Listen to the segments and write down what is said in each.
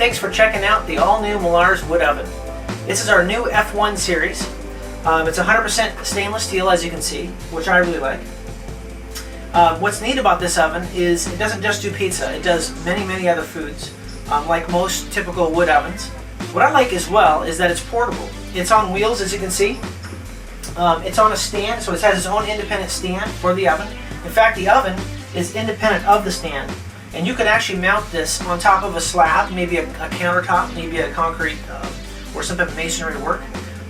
thanks for checking out the all-new Millar's wood oven. This is our new F1 series. It's 100% stainless steel, as you can see, which I really like. What's neat about this oven is it doesn't just do pizza, it does many other foods, like most typical wood ovens. What I like as well is that it's portable. It's on wheels, as you can see. It's on a stand, so it has its own independent stand for the oven. In fact, the oven is independent of the stand, and you can actually mount this on top of a slab, maybe a countertop, maybe a concrete or some type of masonry work.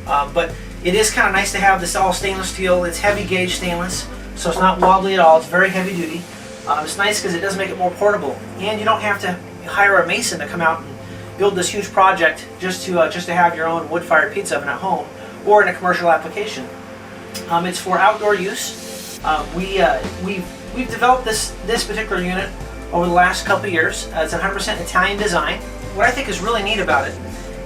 But it is kind of nice to have this all stainless steel. It's heavy gauge stainless, so it's not wobbly at all. It's very heavy duty. It's nice because it does make it more portable, and you don't have to hire a mason to come out and build this huge project just to have your own wood-fired pizza oven at home or in a commercial application. It's for outdoor use. We've developed this particular unit over the last couple of years. It's 100% Italian design. What I think is really neat about it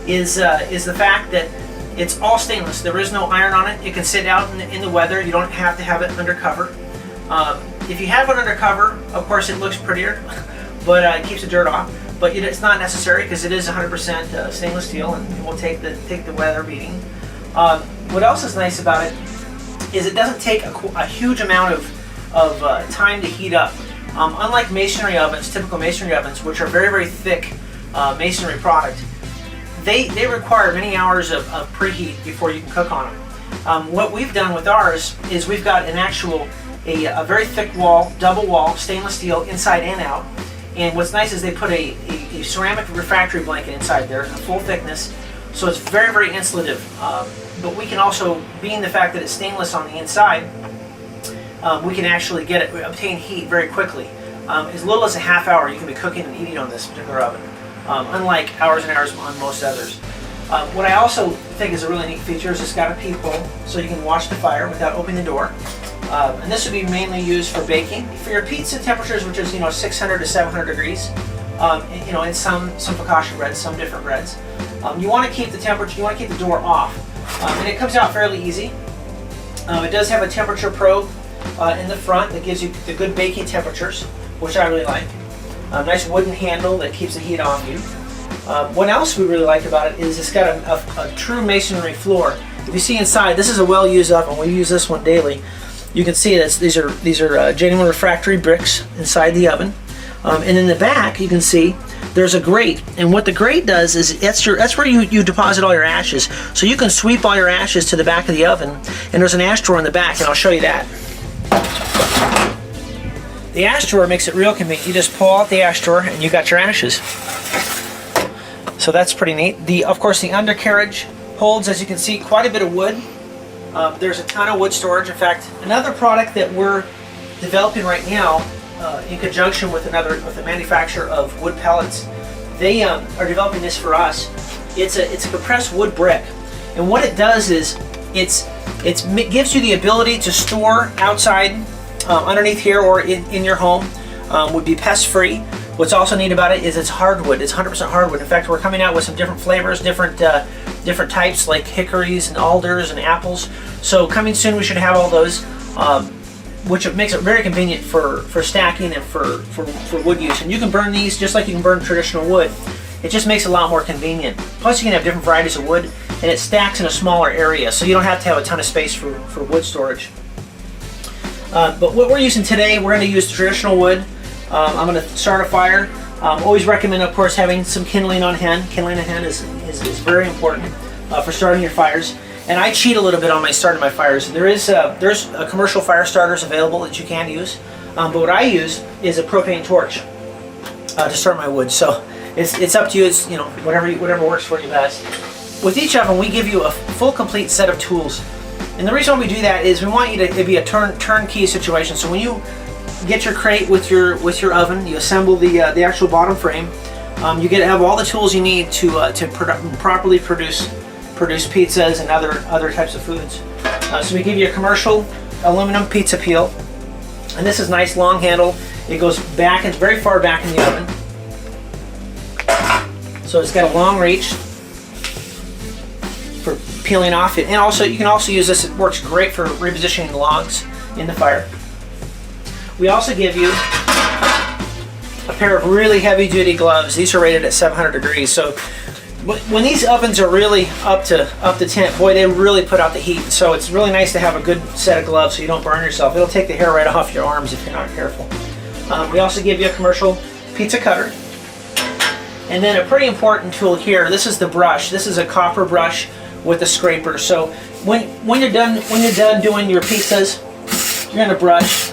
is the fact that it's all stainless. There is no iron on it. It can sit out in the weather. You don't have to have it undercover. If you have it undercover, of course it looks prettier, but it keeps the dirt off. But it's not necessary because it is 100% stainless steel, and it will take the weather beating. What else is nice about it is it doesn't take a huge amount of time to heat up. Unlike masonry ovens, typical masonry ovens, which are very thick masonry product, they require many hours of preheat before you can cook on them. What we've done with ours is we've got a very thick wall, double wall, stainless steel inside and out. And what's nice is they put a ceramic refractory blanket inside there, a full thickness, so it's very insulative. But we can also, being the fact that it's stainless on the inside, we can actually obtain heat very quickly. As little as a half hour you can be cooking and eating on this particular oven, unlike hours and hours on most others. What I also think is a really neat feature is it's got a peephole, so you can watch the fire without opening the door. And this would be mainly used for baking. For your pizza temperatures, which is 600 to 700 degrees, in some focaccia breads, some different breads, you want to keep the temperature, you want to keep the door off, and it comes out fairly easy. It does have a temperature probe in the front that gives you the good baking temperatures, which I really like. A nice wooden handle that keeps the heat off you. What else we really like about it is it's got a true masonry floor. If you see inside, this is a well-used oven. We use this one daily. You can see that these are genuine refractory bricks inside the oven, and in the back you can see there's a grate. And what the grate does is that's where you deposit all your ashes. So you can sweep all your ashes to the back of the oven, and there's an ash drawer in the back, and I'll show you that. The ash drawer makes it real convenient. You just pull out the ash drawer and you got your ashes. So that's pretty neat. Of course, the undercarriage holds, as you can see, quite a bit of wood. There's a ton of wood storage. In fact, another product that we're developing right now, in conjunction with a manufacturer of wood pellets, they are developing this for us. It's a compressed wood brick, and what it does is it gives you the ability to store outside, underneath here or in your home, would be pest free. What's also neat about it is it's hardwood. It's 100% hardwood. In fact, we're coming out with some different flavors, different types like hickories and alders and apples. So coming soon, we should have all those, which makes it very convenient for stacking and for wood use. And you can burn these just like you can burn traditional wood. It just makes it a lot more convenient. Plus, you can have different varieties of wood, and it stacks in a smaller area, so you don't have to have a ton of space for wood storage. But what we're using today, we're going to use traditional wood. I'm going to start a fire. Always recommend, of course, having some kindling on hand. Kindling on hand is very important for starting your fires. And I cheat a little bit on starting my fires. There's a commercial fire starters available that you can use, but what I use is a propane torch to start my wood. So it's up to you. It's whatever works for you best. With each oven, we give you a full, complete set of tools. And the reason why we do that is we want you to be a turnkey situation. So when you get your crate with your oven, you assemble the actual bottom frame. You have all the tools you need to properly produce pizzas and other types of foods. So we give you a commercial aluminum pizza peel, and this is nice long handle. It goes back, it's very far back in the oven, so it's got a long reach for peeling off it. And also you can also use this. It works great for repositioning the logs in the fire. We also give you a pair of really heavy duty gloves. These are rated at 700 degrees. So when these ovens are really up to temp, boy, they really put out the heat. So it's really nice to have a good set of gloves so you don't burn yourself. It'll take the hair right off your arms if you're not careful. We also give you a commercial pizza cutter. And then a pretty important tool here, this is the brush. This is a copper brush with a scraper. So when you're done doing your pizzas, you're gonna brush.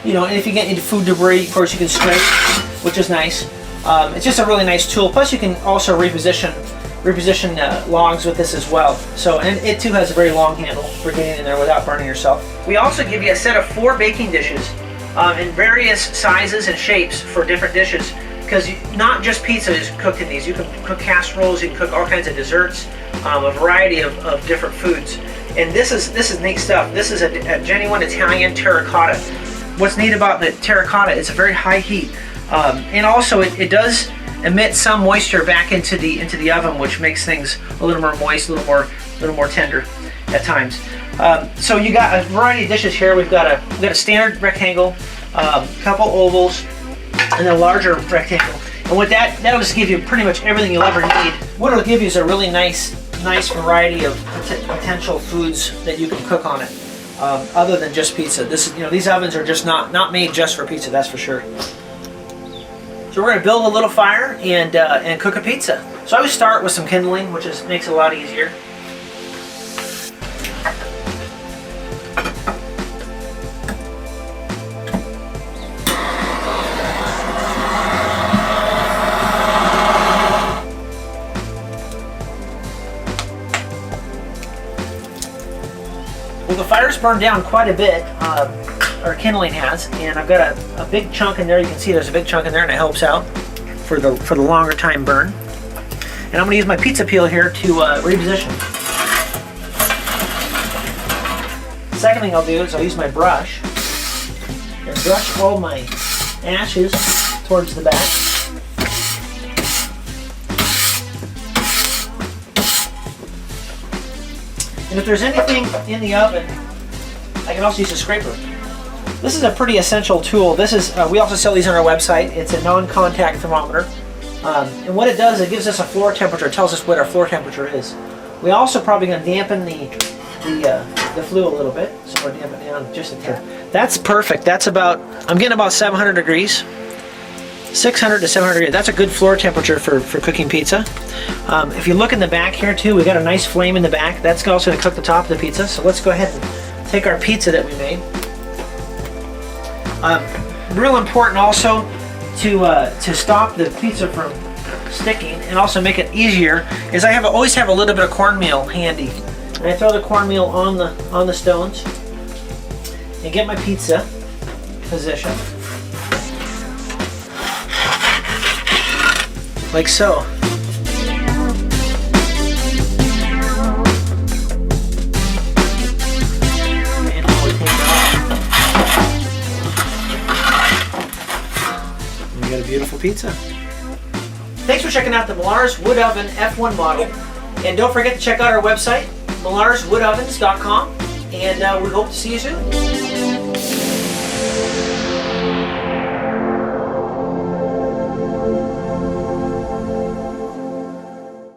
And if you get into food debris, of course you can scrape, which is nice. It's just a really nice tool. Plus you can also reposition logs with this as well. So, and it too has a very long handle for getting in there without burning yourself. We also give you a set of 4 baking dishes in various sizes and shapes for different dishes, because not just pizza is cooked in these. You can cook casseroles, you can cook all kinds of desserts, a variety of different foods. And this is neat stuff. This is a genuine Italian terracotta. What's neat about the terracotta, it's a very high heat, and also it does emit some moisture back into the oven, which makes things a little more moist, a little more tender at times. So you got a variety of dishes here. We've got a standard rectangle, a couple ovals, and then a larger rectangle. And with that'll just give you pretty much everything you'll ever need. What it'll give you is a really nice variety of potential foods that you can cook on it, other than just pizza. These ovens are just not made just for pizza, that's for sure. So we're going to build a little fire and cook a pizza. So I always start with some kindling, which makes it a lot easier. Well, the fire's burned down quite a bit, or kindling has, and I've got a big chunk in there. You can see there's a big chunk in there, and it helps out for the longer time burn. And I'm going to use my pizza peel here to reposition. The second thing I'll do is I'll use my brush and brush all my ashes towards the back. And if there's anything in the oven, I can also use a scraper. This is a pretty essential tool. This is we also sell these on our website. It's a non-contact thermometer, and what it does, it gives us a floor temperature. It tells us what our floor temperature is. We also probably going to dampen the flue a little bit, so we're dampen down just a tad. That's perfect. That's I'm getting about 700 degrees. 600 to 700 degrees. That's a good floor temperature for cooking pizza. If you look in the back here too, we got a nice flame in the back. That's also going to cook the top of the pizza. So let's go ahead and take our pizza that we made. Real important also to stop the pizza from sticking and also make it easier is I always have a little bit of cornmeal handy. And I throw the cornmeal on the stones and get my pizza positioned. Like so. And we'll take it off. We got a beautiful pizza. Thanks for checking out the Millar's Wood Oven F1 model. And don't forget to check out our website, millarswoodovens.com. And we hope to see you soon.